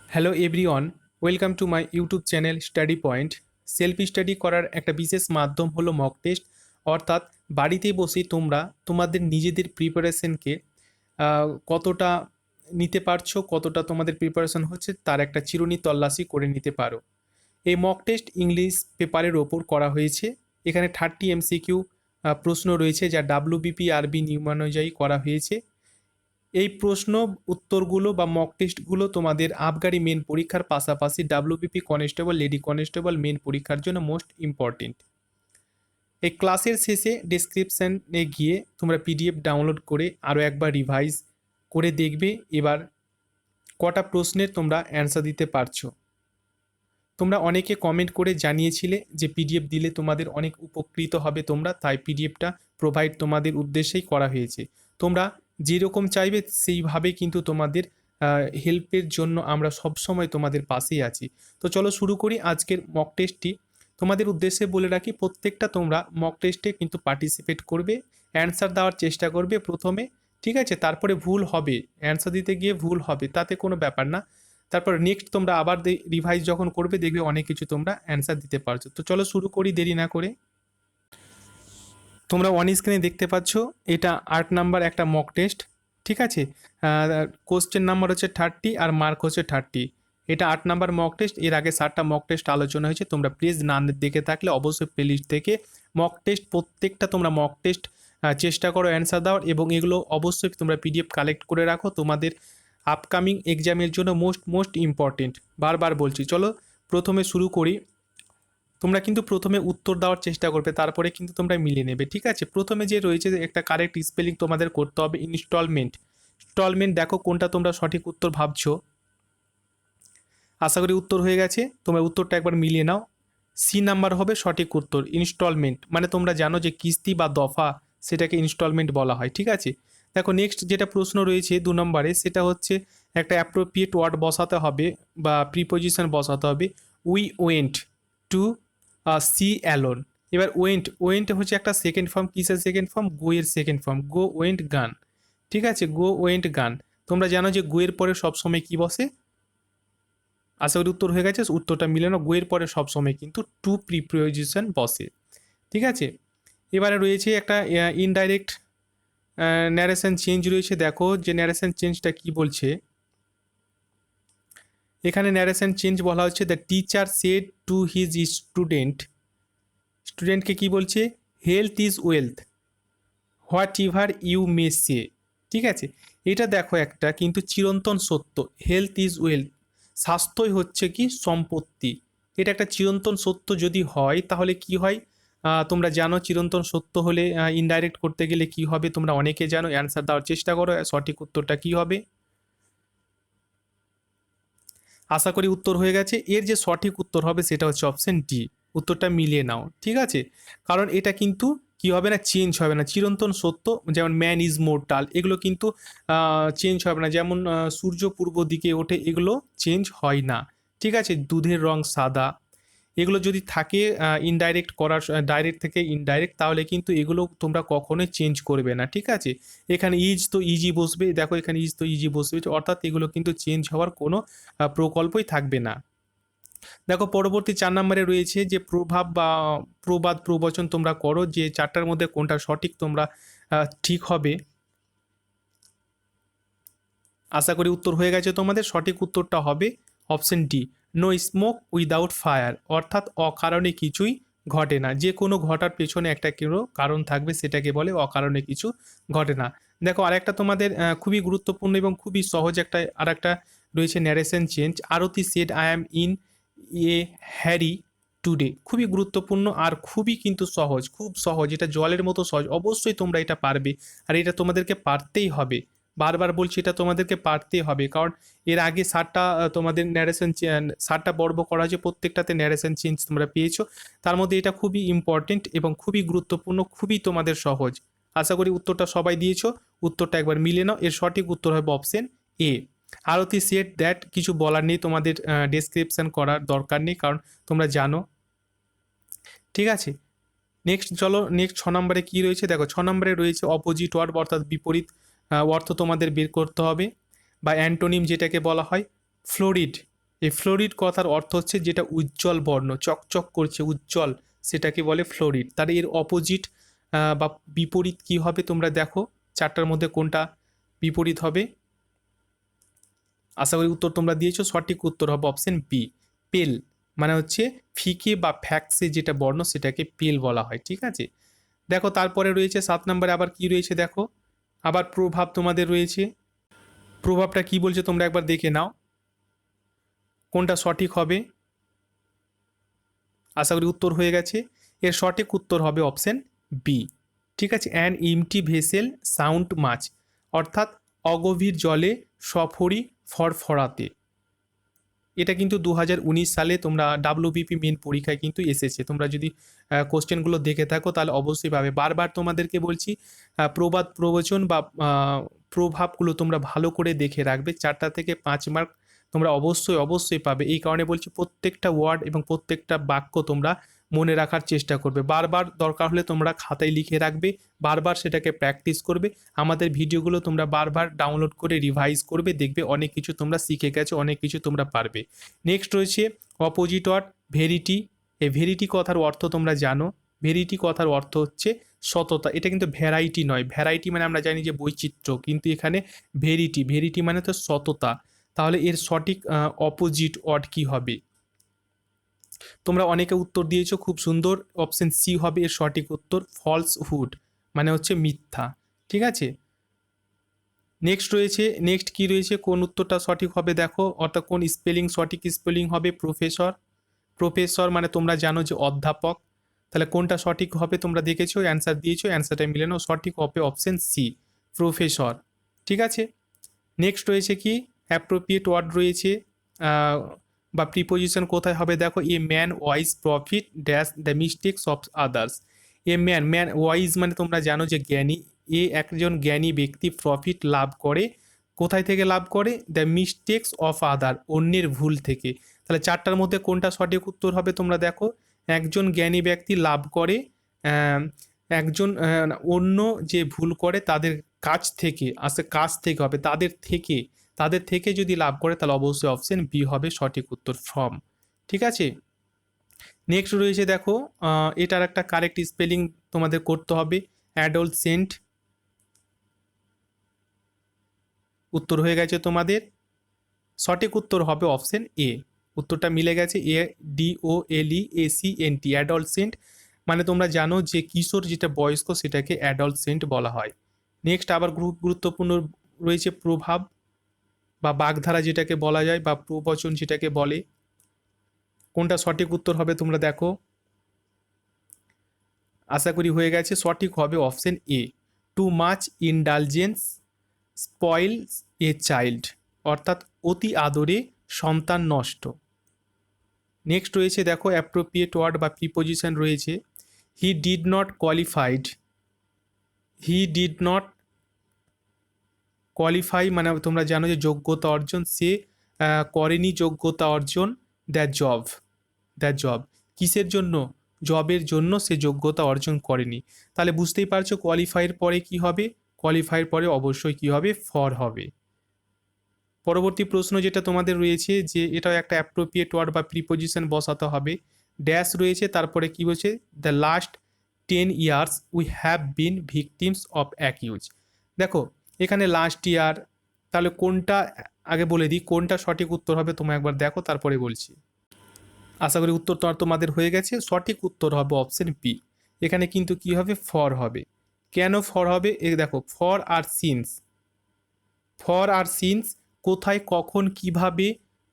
Hello everyone, welcome to my YouTube channel study point. Self study করার একটা বিশেষ মাধ্যম হলো মক টেস্ট। অর্থাৎ বাড়িতে বসে তোমরা তোমাদের নিজেদের প্রিপারেশনকে কতটা নিতে পারছো, কতটা তোমাদের প্রিপারেশন হচ্ছে তার একটা চিরুনি তল্লাশি করে নিতে পারো। এই মক টেস্ট ইংলিশ পেপারের ওপর করা হয়েছে। এখানে 30 এমসিকিউ প্রশ্ন রয়েছে, যা ডাব্লিউবিপি আরবি নিয়ম অনুযায়ী করা হয়েছে। এই প্রশ্ন উত্তরগুলো বা মক টেস্টগুলো তোমাদের আবগারি মেন পরীক্ষার পাশাপাশি WBP constable, lady constable main পরীক্ষার জন্য মোস্ট ইম্পর্টেন্ট। এই ক্লাসের শেষে ডেসক্রিপশানে গিয়ে তোমরা পিডিএফ ডাউনলোড করে আরও একবার রিভাইজ করে দেখবে এবার কটা প্রশ্নের তোমরা অ্যান্সার দিতে পারছো। তোমরা অনেকে কমেন্ট করে জানিয়েছিলে যে পিডিএফ দিলে তোমাদের অনেক উপকৃত হবে তোমরা, তাই পিডিএফটা প্রোভাইড তোমাদের উদ্দেশ্যেই করা হয়েছে। তোমরা যেরকম চাইবে সেইভাবে কিন্তু তোমাদের হেল্পের জন্য আমরা সবসময় তোমাদের পাশেই আছি। তো চলো শুরু করি আজকের মক টেস্টটি। তোমাদের উদ্দেশ্যে বলে রাখি, প্রত্যেকটা তোমরা মক টেস্টে কিন্তু পার্টিসিপেট করবে, অ্যান্সার দেওয়ার চেষ্টা করবে প্রথমে, ঠিক আছে? তারপরে ভুল হবে, অ্যান্সার দিতে গিয়ে ভুল হবে, তাতে কোনো ব্যাপার না। তারপর নেক্সট তোমরা আবার রিভাইজ যখন করবে দেখবে অনেক কিছু তোমরা অ্যান্সার দিতে পারছো। তো চলো শুরু করি দেরি না করে। তোমরা অন স্ক্রিনে দেখতে পাচ্ছ এটা 8 নাম্বার একটা মক টেস্ট, ঠিক আছে? কোশ্চেন নাম্বার হচ্ছে 30 আর মার্ক হচ্ছে 30। এটা 8 নাম্বার মক টেস্ট। এর আগে 7টা মক টেস্ট আলোচনা হয়েছে, তোমরা প্লিজ না দেখে থাকলে অবশ্যই প্লেলিস্ট থেকে মক টেস্ট প্রত্যেকটা তোমরা মক টেস্ট চেষ্টা করো অ্যান্সার দেওয়ার, এবং এগুলো অবশ্যই তোমরা পিডিএফ কালেক্ট করে রাখো তোমাদের আপকামিং এক্সামের জন্য মোস্ট ইম্পর্টেন্ট। বারবার বলছি, চলো প্রথমে শুরু করি। তোমরা কিন্তু প্রথমে উত্তর দেওয়ার চেষ্টা করবে, তারপরে কিন্তু তোমরা মিলিয়ে নেবে, ঠিক আছে? প্রথমে যে রয়েছে একটা কারেক্ট স্পেলিং তোমাদের করতে হবে, ইনস্টলমেন্ট। ইনস্টলমেন্ট দেখো কোনটা তোমরা সঠিক উত্তর ভাবছো। আশা করি উত্তর হয়ে গেছে, তোমরা উত্তরটা একবার মিলিয়ে নাও। সি নাম্বার হবে সঠিক উত্তর। ইনস্টলমেন্ট মানে তোমরা জানো যে কিস্তি বা দফা, সেটাকে ইনস্টলমেন্ট বলা হয়, ঠিক আছে? দেখো নেক্সট যেটা প্রশ্ন রয়েছে 2 নম্বরে, সেটা হচ্ছে একটা অ্যাপ্রোপ্রিয়েট ওয়ার্ড বসাতে হবে বা প্রিপোজিশন বসাতে হবে। We went to sea alone. এবার ওয়েন্ট হচ্ছে একটা সেকেন্ড ফর্ম। কিসের সেকেন্ড ফর্ম? গো এর সেকেন্ড ফর্ম। গো ওয়েন্ট গান, ঠিক আছে? গো ওয়েন্ট গান। তোমরা জানো যে গোয়ের পরে সবসময় কি বসে? আশা করি উত্তর হয়ে গেছে, উত্তরটা মিলে না। গোয়ের পরে সবসময় কিন্তু টু প্রিপোজিশন বসে, ঠিক আছে? এবারে রয়েছে একটা ইনডাইরেক্ট ন্যারেশন চেঞ্জ রয়েছে। দেখো যে ন্যারেশন চেঞ্জটা কি বলছে। এখানে ন্যারেশন চেঞ্জ বলা হচ্ছে, the teacher said to his স্টুডেন্টকে কি বলছে? Health is wealth, whatever you may say, ঠিক আছে? এটা দেখো একটা কিন্তু চিরন্তন সত্য। হেলথ ইজ ওয়েলথ, স্বাস্থ্যই হচ্ছে কি সম্পত্তি। এটা একটা চিরন্তন সত্য যদি হয় তাহলে কি হয়? তোমরা জানো চিরন্তন সত্য হলে ইনডাইরেক্ট করতে গেলে কি হবে তোমরা অনেকে জানো। অ্যান্সার দেওয়ার চেষ্টা করো, সঠিক উত্তরটা কি হবে। আশা করি উত্তর হয়ে গেছে। এর যে সঠিক উত্তর হবে সেটা হচ্ছে অপশন ডি। উত্তরটা মিলিয়ে নাও, ঠিক আছে? কারণ এটা কিন্তু কি হবে না, চেঞ্জ হবে না। চিরন্তন সত্য যেমন ম্যান ইজ মোর্টাল, এগুলো কিন্তু চেঞ্জ হবে না। যেমন সূর্য পূর্ব দিকে ওঠে, এগুলো চেঞ্জ হয় না, ঠিক আছে? দুধের রং সাদা, এগুলো যদি থাকে ইনডাইরেক্ট করার, ডাইরেক্ট থেকে ইনডাইরেক্ট, তাহলে কিন্তু এগুলো তোমরা কখনোই চেঞ্জ করবে না, ঠিক আছে? এখানে ইজ তো ইজি বসবে, দেখো এখানে ইজ তো ইজি বসবে, অর্থাৎ এগুলো কিন্তু চেঞ্জ হওয়ার কোনো প্রকল্পই থাকবে না। দেখো পরবর্তী 4 নম্বরে রয়েছে যে প্রভাব বা প্রবাদ প্রবচন তোমরা করো, যে 4টার মধ্যে কোনটা সঠিক তোমরা ঠিক হবে। আশা করি উত্তর হয়ে গেছে তোমাদের। সঠিক উত্তরটা হবে option D, no smoke without fire. অর্থাৎ অকারণে কিছুই ঘটে না। যে কোনো ঘটার পেছনে একটা কোনো কারণ থাকবে, সেটাকে বলে অকারণে কিছু ঘটে না। দেখো আরেকটা তোমাদের খুবই গুরুত্বপূর্ণ এবং খুবই সহজ একটা আরেকটা রয়েছে narration change. Arati said I am in a hurry today. খুবই গুরুত্বপূর্ণ আর খুবই কিন্তু সহজ, খুব সহজ, এটা জলের মতো সহজ। অবশ্যই তোমরা এটা পারবে, আর এটা তোমাদেরকে পারতেই হবে। বারবার বলছি এটা তোমাদেরকে পারতেই হবে, কারণ এর আগে 7টা তোমাদের ন্যারেশন 7টা পর্ব করা হয়েছে, প্রত্যেকটাতে ন্যারেশন চেঞ্জ তোমরা পেয়েছো। তার মধ্যে এটা খুবই ইম্পর্টেন্ট এবং খুবই গুরুত্বপূর্ণ, খুবই তোমাদের সহজ। আশা করি উত্তরটা সবাই দিয়েছো। উত্তরটা একবার মিলে নাও। এর সঠিক উত্তর হবে option A, Arati said that. কিছু বলার নেই, তোমাদের ডেসক্রিপশন করার দরকার নেই, কারণ তোমরা জানো, ঠিক আছে? নেক্সট চলো, নেক্সট 6 নম্বরে কী রয়েছে দেখো। 6 নম্বরে রয়েছে অপোজিট ওয়ার্ড, অর্থাৎ বিপরীত অর্থ তোমাদের বের করতে হবে, বা অ্যান্টোনিম যেটাকে বলা হয়। ফ্লোরিড এই ফ্লোরিড কথার অর্থ হচ্ছে যেটা উজ্জ্বল বর্ণ, চকচক করছে, উজ্জ্বল, সেটাকে বলে ফ্লোরিড। তাহলে এর অপোজিট বা বিপরীত কি হবে তোমরা দেখো, চারটার মধ্যে কোনটা বিপরীত হবে? আশা করি উত্তর তোমরা দিয়েছো। সঠিক উত্তর হবে অপশন বি, পেল। মানে হচ্ছে ফিকে বা ফ্যাক্সে যেটা বর্ণ সেটাকে পেল বলা হয়, ঠিক আছে। দেখো তারপরে রয়েছে 7 নম্বরে আবার কি রয়েছে দেখো, আবার প্রভাব তোমাদের রয়েছে। প্রভাবটা কি বলছে তোমরা একবার দেখে নাও, কোনটা সঠিক হবে। আশা করি উত্তর হয়ে গেছে। এর সঠিক উত্তর হবে অপশন বি, ঠিক আছে। অ্যান ইমটি ভেসেল সাউন্ড মাছ, অর্থাৎ অগভীর জলে সফরি ফরফরাতে। এটা কিন্তু 2019 সালে তোমরা ডাব্লিউবিপি মেন পরীক্ষায় কিন্তু এসেছে। তোমরা যদি কোশ্চেনগুলো দেখে থাকো তাহলে অবশ্যই পাবে। বারবার তোমাদেরকে বলছি প্রবাদ প্রবচন বা প্রভাবগুলো তোমরা ভালো করে দেখে রাখবে। 4টা থেকে 5 মার্ক তোমরা অবশ্যই অবশ্যই পাবে। এই কারণে বলছি প্রত্যেকটা ওয়ার্ড এবং প্রত্যেকটা বাক্য তোমরা মনে রাখার চেষ্টা করবে। বারবার দরকার হলে তোমরা খাতায় লিখে রাখবে, বারবার সেটাকে প্র্যাকটিস করবে। আমাদের ভিডিওগুলো তোমরা বারবার ডাউনলোড করে রিভাইজ করবে, দেখবে অনেক কিছু তোমরা শিখে গেছো, অনেক কিছু তোমরা পারবে। নেক্সট রয়েছে অপোজিট ওয়ার্ড ভেরিটি। এই ভেরিটি কথার অর্থ তোমরা জানো, ভেরিটি কথার অর্থ হচ্ছে সততা। এটা কিন্তু ভ্যারাইটি নয়, ভ্যারাইটি মানে আমরা জানি যে বৈচিত্র্য, কিন্তু এখানে ভেরিটি, ভেরিটি মানে তো সততা। তাহলে এর সঠিক অপোজিট ওয়ার্ড কি হবে? তোমরা অনেকে উত্তর দিয়েছো খুব সুন্দর, অপশন সি হবে এর সঠিক উত্তর, ফলসহুড মানে হচ্ছে মিথ্যা, ঠিক আছে। নেক্সট রয়েছে, নেক্সট কি রয়েছে, কোন উত্তরটা সঠিক হবে দেখো, অর্থাৎ কোন স্পেলিং সঠিক স্পেলিং হবে? প্রফেসর। প্রফেসর মানে তোমরা জানো যে অধ্যাপক। তাহলে কোনটা সঠিক হবে তোমরা দেখেছো, অ্যান্সার দিয়েছো, অ্যান্সারটা মিলে নাও, সঠিক হবে অপশন সি, প্রফেসর, ঠিক আছে। নেক্সট রয়েছে কি অ্যাপ্রোপ্রিয়েট ওয়ার্ড রয়েছে বা প্রিপোজিশন কোথায় হবে দেখো, a man wise profit dash the mistakes of others. A man, man wise মানে তোমরা জানো যে জ্ঞানী, এ একজন জ্ঞানী ব্যক্তি প্রফিট লাভ করে, কোথায় থেকে লাভ করে? দ্য মিস্টেক্স অফ আদার, অন্যের ভুল থেকে। তাহলে 4টার মধ্যে কোনটা সঠিক উত্তর হবে তোমরা দেখো, একজন জ্ঞানী ব্যক্তি লাভ করে একজন অন্য যে ভুল করে তাদের কাছ থেকে, আসলে কাছ থেকে হবে, তাদের থেকে, তাদের থেকে যদি লাভ করে তাহলে অবশ্যই অপশন বি হবে সঠিক উত্তর, ফ্রম, ঠিক আছে। নেক্সট রয়েছে দেখো, এটার একটা কারেক্ট স্পেলিং তোমাদের করতে হবে, অ্যাডোলসেন্ট। উত্তর হয়ে গেছে তোমাদের, সঠিক উত্তর হবে অপশন এ। উত্তরটা মিলে গেছে, ADOLEACNT, অ্যাডলসেন্ট মানে তোমরা জানো যে কিশোর যেটা বয়স্ক সেটাকে অ্যাডলসেন্ট বলা হয়। নেক্সট আবার গুরুত্বপূর্ণ রয়েছে প্রভাব বা বাগধারা যেটাকে বলা যায়, বা প্রবচন যেটাকে বলে। কোনটা সঠিক উত্তর হবে তোমরা দেখো, আশা করি হয়ে গেছে, সঠিক হবে option A, too much indulgence spoils a child, অর্থাৎ অতি আদরে সন্তান নষ্ট। নেক্সট রয়েছে দেখো অ্যাপ্রোপ্রিয়েট ওয়ার্ড বা প্রিপোজিশন রয়েছে, he did not qualified. He did not qualify মানে তোমরা জানো যে যোগ্যতা অর্জন, সে করেনি যোগ্যতা অর্জন, দ্য জব, দ্য জব কিসের জন্য? জবের জন্য সে যোগ্যতা অর্জন করেনি। তাহলে বুঝতেই পারছো কোয়ালিফাইয়ের পরে কি হবে, কোয়ালিফাইয়ের পরে অবশ্যই কি হবে, ফর হবে। পরবর্তী প্রশ্ন যেটা তোমাদের রয়েছে যে এটাও একটা অ্যাপ্রোপ্রিয়েট ওয়ার্ড বা প্রিপোজিশন বসাতে হবে, ড্যাশ রয়েছে তারপরে কি বলছে, the last 10 years we have been victims of accuse. দেখো এখানে লাস্ট ইয়ার, তাহলে কোনটা আগে বলে দিই, কোনটা সঠিক উত্তর হবে তোমরা একবার দেখো তারপরে বলছি। আশা করি উত্তর তোমাদের হয়ে গেছে, সঠিক উত্তর হবে অপশন বি। এখানে কিন্তু কি হবে, ফর হবে। কেন ফর হবে এ দেখো, ফর আর সিন্স, ফর আর সিন্স কোথায় কখন কিভাবে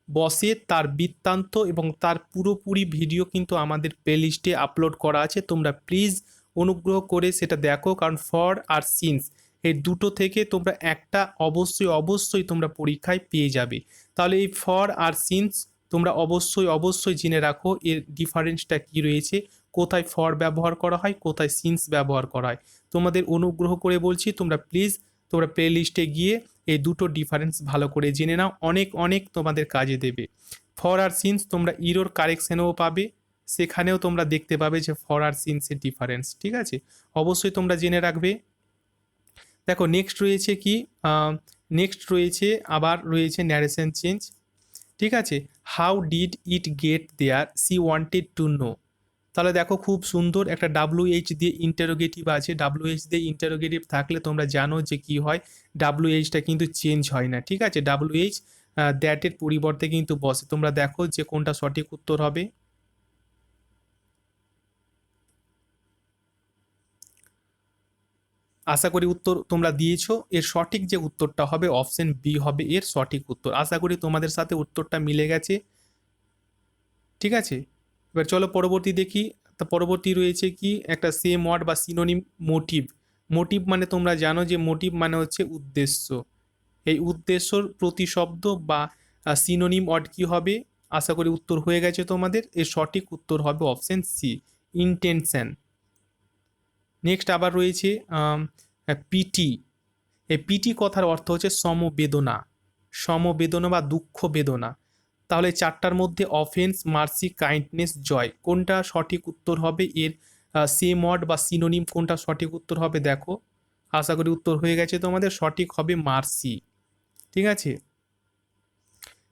বসে তার বৃত্তান্ত এবং তার পুরোপুরি ভিডিও কিন্তু আমাদের প্লেলিস্টে আপলোড করা আছে, তোমরা প্লিজ অনুগ্রহ করে সেটা দেখো, কারণ ফর আর সিন্স এই দুটো থেকে তোমরা একটা অবশ্যই অবশ্যই তোমরা পরীক্ষায় পেয়ে যাবে। তাহলে এই ফর আর সিন্স তোমরা অবশ্যই অবশ্যই জেনে রাখো এর ডিফারেন্সটা কী রয়েছে, কোথায় ফর ব্যবহার করা হয়, কোথায় সিন্স ব্যবহার করা হয়। তোমাদের অনুগ্রহ করে বলছি তোমরা প্লিজ তোমরা প্লে লিস্টে গিয়ে এই দুটো ডিফারেন্স ভালো করে জেনে নাও, অনেক অনেক তোমাদের কাজে দেবে। ফর আর সিন্স তোমরা ইরোর কারেকশানেও পাবে, সেখানেও তোমরা দেখতে পাবে যে ফর আর সিন্সের ডিফারেন্স, ঠিক আছে, অবশ্যই তোমরা জেনে রাখবে। দেখো নেক্সট রয়েছে কি, নেক্সট রয়েছে আবার রয়েছে ন্যারেশন চেঞ্জ। ঠিক আছে, how did it get there she wanted to know. তাহলে দেখো খুব সুন্দর একটা WH দিয়ে ইন্টারোগেটিভ আছে। WH দিয়ে ইন্টারোগেটিভ থাকলে তোমরা জানো যে কি হয়, WHটা কিন্তু চেঞ্জ হয় না। ঠিক আছে, WH দ্যাটের পরিবর্তে কিন্তু বসে। তোমরা দেখো যে কোনটা সঠিক উত্তর হবে। আশা করি উত্তর তোমরা দিয়েছো। এর সঠিক যে উত্তরটা হবে অপশন বি হবে এর সঠিক উত্তর। আশা করি তোমাদের সাথে উত্তরটা মিলে গেছে। ঠিক আছে, এবার চলো পরবর্তী দেখি। তা পরবর্তী রয়েছে কি একটা সেম ওয়ার্ড বা সিনোনিম মোটিভ। মোটিভ মানে তোমরা জানো যে মোটিভ মানে হচ্ছে উদ্দেশ্য। এই উদ্দেশ্যর প্রতিশব্দ বা সিনোনিম ওয়ার্ড কি হবে? আশা করি উত্তর হয়ে গেছে তোমাদের। এর সঠিক উত্তর হবে অপশন সি, ইন্টেনশন। নেক্সট আবার রয়েছে পিটি। এই পিটি কথার অর্থ হচ্ছে সমবেদনা, সমবেদনা বা দুঃখ বেদনা। তাহলে চারটার মধ্যে অফেন্স, মার্সি, কাইন্ডনেস, জয় কোনটা সঠিক উত্তর হবে? এর সেম ওয়ার্ড বা সিনোনিম কোনটা সঠিক উত্তর হবে দেখো। আশা করি উত্তর হয়ে গেছে তোমাদের। সঠিক হবে মার্সি। ঠিক আছে,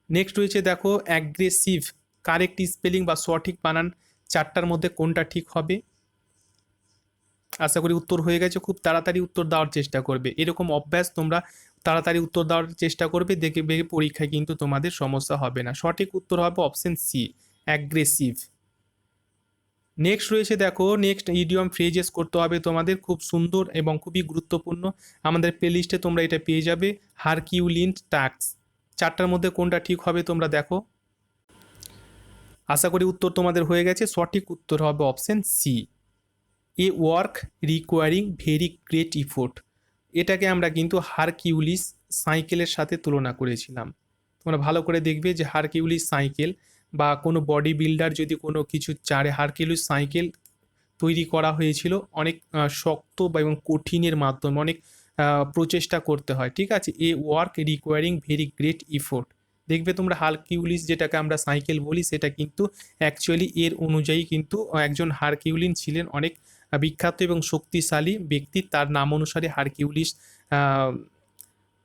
নেক্সট রয়েছে দেখো অ্যাগ্রেসিভ। কারেক্ট স্পেলিং বা সঠিক বানান চারটার মধ্যে কোনটা ঠিক হবে? আশা করি উত্তর হয়ে গেছে। খুব তাড়াতাড়ি উত্তর দেওয়ার চেষ্টা করবে, এরকম অভ্যাস তোমরা তাড়াতাড়ি উত্তর দেওয়ার চেষ্টা করবে, দেখবে পরীক্ষায় কিন্তু তোমাদের সমস্যা হবে না। সঠিক উত্তর হবে অপশন সি, অ্যাগ্রেসিভ। নেক্সট রয়েছে দেখো, নেক্সট ইডিয়ম ফ্রেজেস করতে হবে তোমাদের, খুব সুন্দর এবং খুবই গুরুত্বপূর্ণ। আমাদের প্লেলিস্টে তোমরা এটা পেয়ে যাবে। হারকিউলিন টাস্ক, চারটার মধ্যে কোনটা ঠিক হবে তোমরা দেখো। আশা করি উত্তর তোমাদের হয়ে গেছে। সঠিক উত্তর হবে option C, a work requiring very great effort. এটাকে আমরা কিন্তু হারকিউলিস সাইকেলের সাথে তুলনা করেছিলাম। তোমরা ভালো করে দেখবে যে হারকিউলিস সাইকেল বা কোনো বডি বিল্ডার যদি কোনো কিছু চারে, হারকিউলিস সাইকেল তৈরি করা হয়েছিল অনেক শক্ত বা এবং কঠিনের মাধ্যমে, অনেক প্রচেষ্টা করতে হয়। ঠিক আছে, a work requiring very great effort. দেখবে তোমরা হারকিউলিস যেটাকে আমরা সাইকেল বলি সেটা কিন্তু অ্যাকচুয়ালি এর অনুযায়ী কিন্তু একজন হারকিউলিন ছিলেন, অনেক বিখ্যাত এবং শক্তিশালী ব্যক্তি, তার নাম অনুসারে হারকিউলিস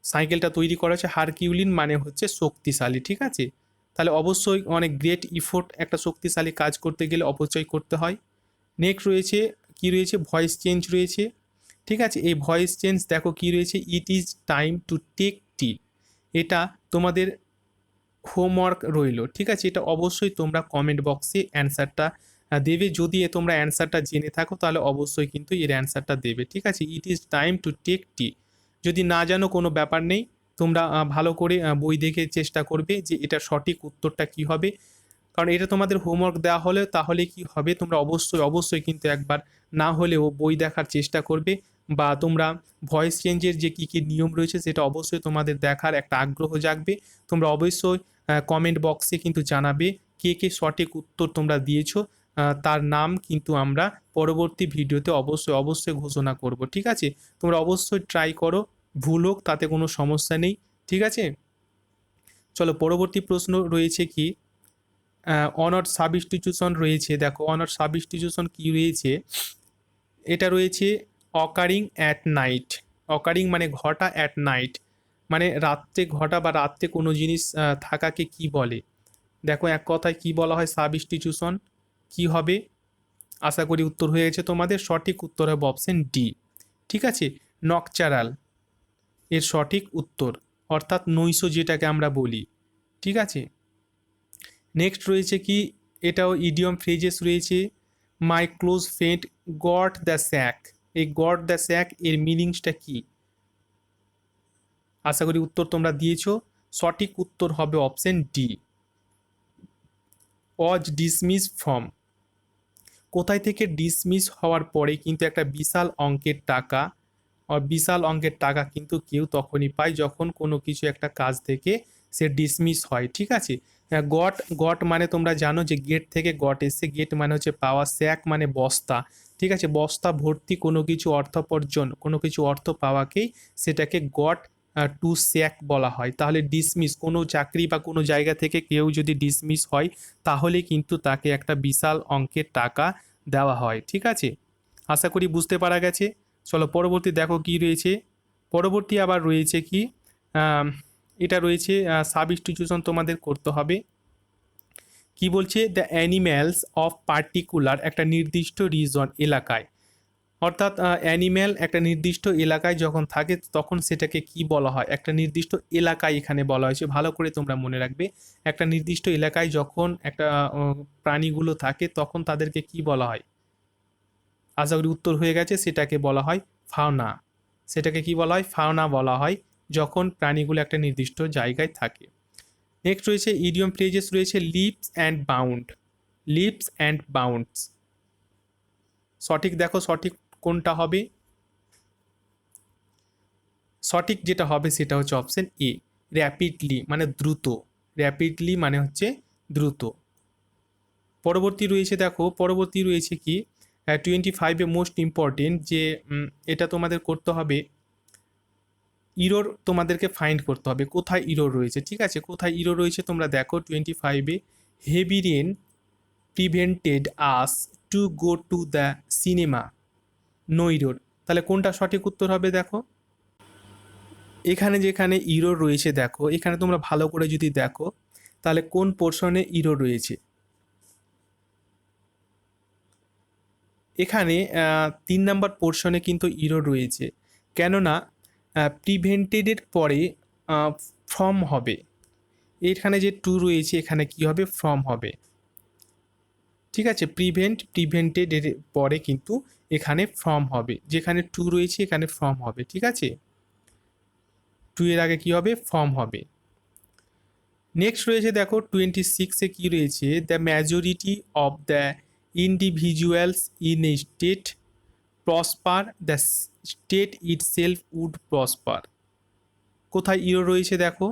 সাইকেলটা তৈরি করা হয়েছে। হারকিউলিন মানে হচ্ছে শক্তিশালী। ঠিক আছে, তাহলে অবশ্যই অনেক গ্রেট ইফোর্ট, একটা শক্তিশালী কাজ করতে গেলে অবশ্যই করতে হয়। নেক্সট রয়েছে কি রয়েছে, ভয়েস চেঞ্জ রয়েছে। ঠিক আছে, এই ভয়েস চেঞ্জ দেখো কি রয়েছে, it is time to take tea. এটা তোমাদের হোমওয়ার্ক রইল। ঠিক আছে, এটা অবশ্যই তোমরা কমেন্ট বক্সে অ্যান্সারটা দেবে। যদি তোমরা অ্যান্সারটা জেনে থাকো তাহলে অবশ্যই কিন্তু এর অ্যান্সারটা দেবে। ঠিক আছে, it is time to take tea. যদি না জানো কোনো ব্যাপার নেই, তোমরা ভালো করে বই দেখে চেষ্টা করবে যে এটা সঠিক উত্তরটা কি হবে। কারণ এটা তোমাদের হোমওয়ার্ক দেওয়া হলে তাহলে কি হবে, তোমরা অবশ্যই অবশ্যই কিন্তু একবার না হলেও বই দেখার চেষ্টা করবে, বা তোমরা ভয়েস চেঞ্জের যে কী কী নিয়ম রয়েছে সেটা অবশ্যই তোমাদের দেখার একটা আগ্রহ জাগবে। তোমরা অবশ্যই কমেন্ট বক্সে কিন্তু জানাবে কে কে সঠিক উত্তর তোমরা দিয়েছো। তার নাম কিন্তু আমরা পরবর্তী ভিডিওতে অবশ্যই অবশ্যই ঘোষণা করব। ঠিক আছে, তোমরা অবশ্যই ট্রাই করো, ভুল হোক তাতে কোনো সমস্যা নেই। ঠিক আছে, চলো পরবর্তী প্রশ্ন রয়েছে কি, অনার সাবস্টিটিউশন রয়েছে। দেখো অনার সাবস্টিটিউশন কি রয়েছে, এটা রয়েছে অকারিং অ্যাট নাইট। অকারিং মানে ঘটা, অ্যাট নাইট মানে রাত্রে ঘটা বা রাত্রে কোনো জিনিস থাকাকে কি বলে? দেখো এক কথায় কি বলা হয়, সাবস্টিটিউশন কি হবে? আশা করি উত্তর হয়ে গেছে তোমাদের। সঠিক উত্তর হবে অপশন ডি। ঠিক আছে, নকচারাল এর সঠিক উত্তর, অর্থাৎ নৈশ যেটাকে আমরা বলি। ঠিক আছে, নেক্সট রয়েছে কি, এটাও ইডিয়ম ফ্রেজেস রয়েছে। মাই close friend got the sec. এই গট দ্য স্যাক এর মিনিংসটা কি? আশা করি উত্তর তোমরা দিয়েছো। সঠিক উত্তর হবে option D, was dismiss from. কোথায় থেকে ডিসমিস হওয়ার পরে কিন্তু একটা বিশাল অঙ্কের টাকা, বিশাল অঙ্কের টাকা কিন্তু কেউ তখনই পায় যখন কোনো কিছু একটা কাজ থেকে সে ডিসমিস হয়। ঠিক আছে, গট গট মানে তোমরা জানো যে গেট থেকে গট এসে, গেট মানে হচ্ছে পাওয়া, স্যাক মানে বস্তা। ঠিক আছে, বস্তা ভর্তি কোনো কিছু অর্থোপার্জন, কোনো কিছু অর্থ পাওয়াকেই সেটাকে গট টু স্যাক বলা হয়। তাহলে ডিসমিস, কোনো চাকরি বা কোনো জায়গা থেকে কেউ যদি ডিসমিস হয় তাহলে কিন্তু তাকে একটা বিশাল অঙ্কের টাকা দেওয়া হয়। ঠিক আছে, আশা করি বুঝতে পারা গেছে। চলো পরবর্তী দেখো কি রয়েছে। পরবর্তী আবার রয়েছে কি, এটা রয়েছে সাবস্টিটিউশন তোমাদের করতে হবে। কি বলছে, দ্য অ্যানিম্যালস অফ পার্টিকুলার একটা নির্দিষ্ট রিজন এলাকায়, অর্থাৎ অ্যানিম্যাল একটা নির্দিষ্ট এলাকায় যখন থাকে তখন সেটাকে কি বলা হয়, একটা নির্দিষ্ট এলাকায় এখানে বলা হয়েছে, ভালো করে তোমরা মনে রাখবে। একটা নির্দিষ্ট এলাকায় যখন একটা প্রাণীগুলো থাকে তখন তাদেরকে কি বলা হয়, আশা করি উত্তর হয়ে গেছে, সেটাকে বলা হয় ফাউনা। সেটাকে কি বলা হয়, ফাউনা বলা হয় যখন প্রাণীগুলো একটা নির্দিষ্ট জায়গায় থাকে। নেক্সট রয়েছে ইডিয়ম ফ্রেজেস রয়েছে leaps and bound. Leaps and bounds, সঠিক দেখো সঠিক কোনটা হবে। সঠিক যেটা হবে সেটা হচ্ছে অপশন এ, র্যাপিডলি মানে দ্রুত। র্যাপিডলি মানে হচ্ছে দ্রুত। পরবর্তী রয়েছে দেখো, পরবর্তী রয়েছে কি 25-এ মোস্ট ইম্পর্টেন্ট, যে এটা তোমাদের করতে হবে, ইরোর তোমাদেরকে ফাইন্ড করতে হবে কোথায় ইরোর রয়েছে। ঠিক আছে, কোথায় ইরোর রয়েছে তোমরা দেখো 25-এ, heavy rain prevented us to go to the cinema, no error. তাহলে কোনটা সঠিক উত্তর হবে দেখো। এখানে যেখানে ইরোর রয়েছে দেখো, এখানে তোমরা ভালো করে যদি দেখো তাহলে কোন পোর্শনে ইরোর রয়েছে। এখানে 3 নাম্বার পোর্শনে কিন্তু ইরোর রয়েছে, কেননা প্রিভেন্টেডের পরে ফ্রম হবে। এখানে যে টু রয়েছে এখানে কি হবে, ফ্রম হবে। ঠিক আছে, প্রিভেন্টেড এর পরে কিন্তু এখানে ফ্রম হবে, যেখানে টু রয়েছে এখানে ফ্রম হবে। ঠিক আছে, টু এর আগে কি হবে, ফর্ম হবে। নেক্সট রয়েছে দেখো 26-এ কি রয়েছে, the majority of the individuals in a state prosper, the state itself would prosper. কোথায় ইরো রয়েছে দেখো।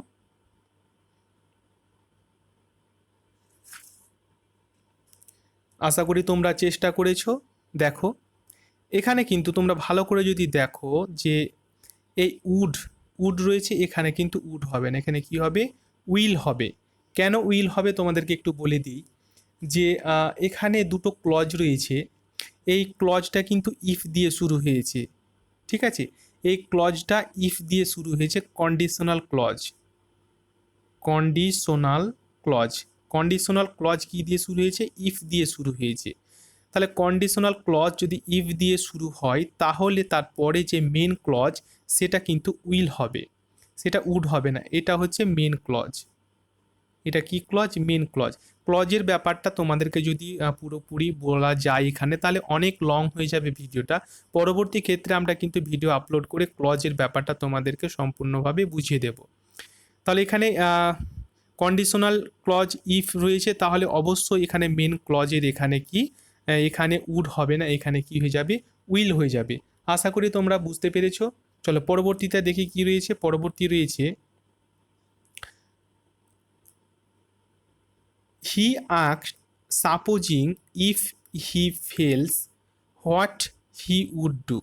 আশা করি তোমরা চেষ্টা করেছো। দেখো এখানে কিন্তু তোমরা ভালো করে যদি দেখো যে এই উড, উড রয়েছে, এখানে কিন্তু উড হবে না, এখানে কি হবে, উইল হবে। কেন উইল হবে তোমাদেরকে একটু বলে দিই, যে এখানে দুটো ক্লজ রয়েছে, এই ক্লজটা কিন্তু ইফ দিয়ে শুরু হয়েছে। ঠিক আছে, এই ক্লজটা ইফ দিয়ে শুরু হয়েছে, conditional clause. Conditional clause, conditional clause কি দিয়ে শুরু হয়েছে, ইফ দিয়ে শুরু হয়েছে। তাহলে কন্ডিশনাল ক্লজ যদি ইফ দিয়ে শুরু হয় তাহলে তারপরে যে মেন ক্লজ সেটা কিন্তু উইল হবে, সেটা উড হবে না। এটা হচ্ছে মেন ক্লজ। এটা কি ক্লজ, মেন ক্লজ। ক্লজের ব্যাপারটা তোমাদেরকে যদি পুরোপুরি বলা যায় এখানে তাহলে অনেক লং হয়ে যাবে ভিডিওটা। পরবর্তী ক্ষেত্রে আমরা কিন্তু ভিডিও আপলোড করে ক্লজের ব্যাপারটা তোমাদেরকে সম্পূর্ণভাবে বুঝিয়ে দেব। তাহলে এখানে কন্ডিশনাল ক্লজ ইফ রয়েছে, তাহলে অবশ্যই এখানে মেন ক্লজের এখানে কি, এখানে উড হবে না, এখানে কি হয়ে যাবে, উইল হয়ে যাবে। আশা করি তোমরা বুঝতে পেরেছো। চলো পরবর্তীতে দেখি কি রয়েছে। পরবর্তী রয়েছে, he asked supposing if he fails what he would do.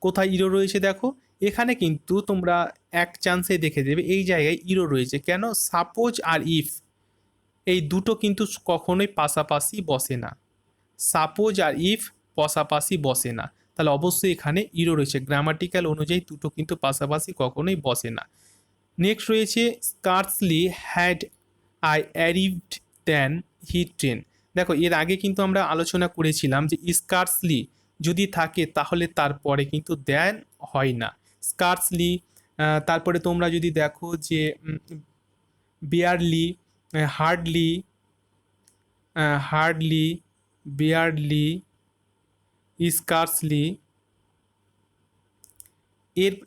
কোথায় ইরো রয়েছে দেখো, এখানে কিন্তু তোমরা এক চান্সে দেখে দেবে এই জায়গায় ইরো রয়েছে। কেন, সাপোজ আর ইফ এই দুটো কিন্তু কখনোই পাশাপাশি বসে না। সাপোজ আর ইফ পাশাপাশি বসে না, তাহলে অবশ্যই এখানে ইরো রয়েছে। গ্রামাটিক্যাল অনুযায়ী দুটো কিন্তু পাশাপাশি কখনোই বসে না। নেক্সট রয়েছে scarcely had I arrived than he train. দেখো এর আগে কিন্তু আমরা আলোচনা করেছিলাম যে স্কার্সলি যদি থাকে তাহলে তারপরে কিন্তু দেন হয় না। স্কার্সলি, তারপরে তোমরা যদি দেখো যে barely, hardly, hardly, barely, scarcely,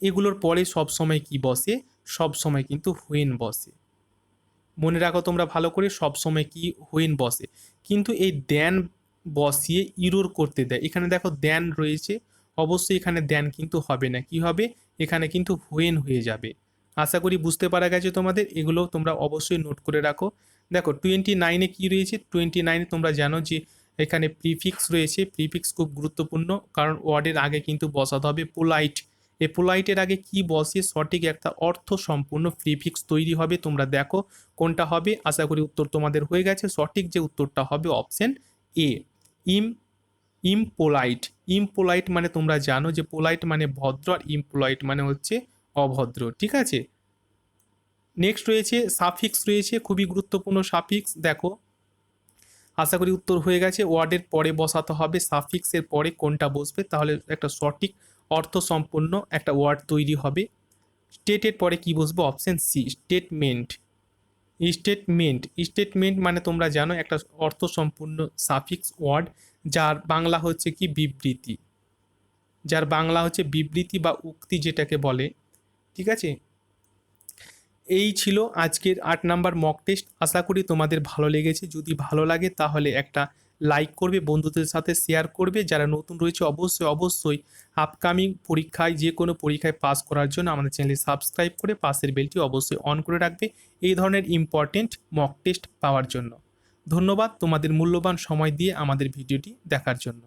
এগুলোর পরে সব সময় কি বসে, সব সময় কিন্তু হুইন বসে। মনে রাখো তোমরা ভালো করে, সব সময় কি হুইন বসে। কিন্তু এই দেন বসিয়ে ইরোর করতে দেয়। এখানে দেখো দেন রয়েছে, অবশ্যই এখানে দেন কিন্তু হবে না, কি হবে, এখানে কিন্তু হুইন হয়ে যাবে। আশা করি বুঝতে পারা গেছে তোমাদের, এগুলো তোমরা অবশ্যই নোট করে রাখো। দেখো 29-এ কি রয়েছে, 29-এ তোমরা জানো যে এখানে প্রিফিক্স রয়েছে। প্রিফিক্স খুব গুরুত্বপূর্ণ, কারণ ওয়ার্ডের আগে কিন্তু বসাতে হবে পোলাইট। এই পোলাইটের আগে কি বসে, সঠিক একটা অর্থ সম্পূর্ণ প্রিফিক্স তৈরি হবে। তোমরা দেখো কোনটা হবে। আশা করি উত্তর তোমাদের হয়ে গেছে। সঠিক যে উত্তরটা হবে অপশন এ, ইম ইমপোলাইট। ইমপোলাইট মানে তোমরা জানো যে পোলাইট মানে ভদ্র, আর ইমপোলাইট মানে হচ্ছে অভদ্র। ঠিক আছে, নেক্সট রয়েছে সাফিক্স, রয়েছে খুবই গুরুত্বপূর্ণ সাফিক্স। দেখো, আশা করি উত্তর হয়ে গেছে। ওয়ার্ডের পরে বসাতে হবে সাফিক্সের পরে কোনটা বসবে, তাহলে একটা সঠিক অর্থ সম্পন্ন একটা ওয়ার্ড তৈরি হবে। স্টেটের পরে কি বসবে? Option C, statement. Statement, statement মানে তোমরা জানো একটা অর্থ সম্পূর্ণ সাফিক্স ওয়ার্ড, যার বাংলা হচ্ছে কি বিবৃতি, যার বাংলা হচ্ছে বিবৃতি বা উক্তি যেটাকে বলে। ঠিক আছে, এই ছিল আজকের 8 নাম্বার মক টেস্ট। আশা করি তোমাদের ভালো লেগেছে। যদি ভালো লাগে তাহলে একটা লাইক করবে, বন্ধুদের সাথে শেয়ার করবে। যারা নতুন রয়েছে অবশ্যই অবশ্যই আপকামিং পরীক্ষায়, যে কোনো পরীক্ষায় পাস করার জন্য আমাদের চ্যানেলে সাবস্ক্রাইব করে পাশের বেলটি অবশ্যই অন করে রাখবে এই ধরনের ইম্পর্টেন্ট মক টেস্ট পাওয়ার জন্য। ধন্যবাদ তোমাদের মূল্যবান সময় দিয়ে আমাদের ভিডিওটি দেখার জন্য।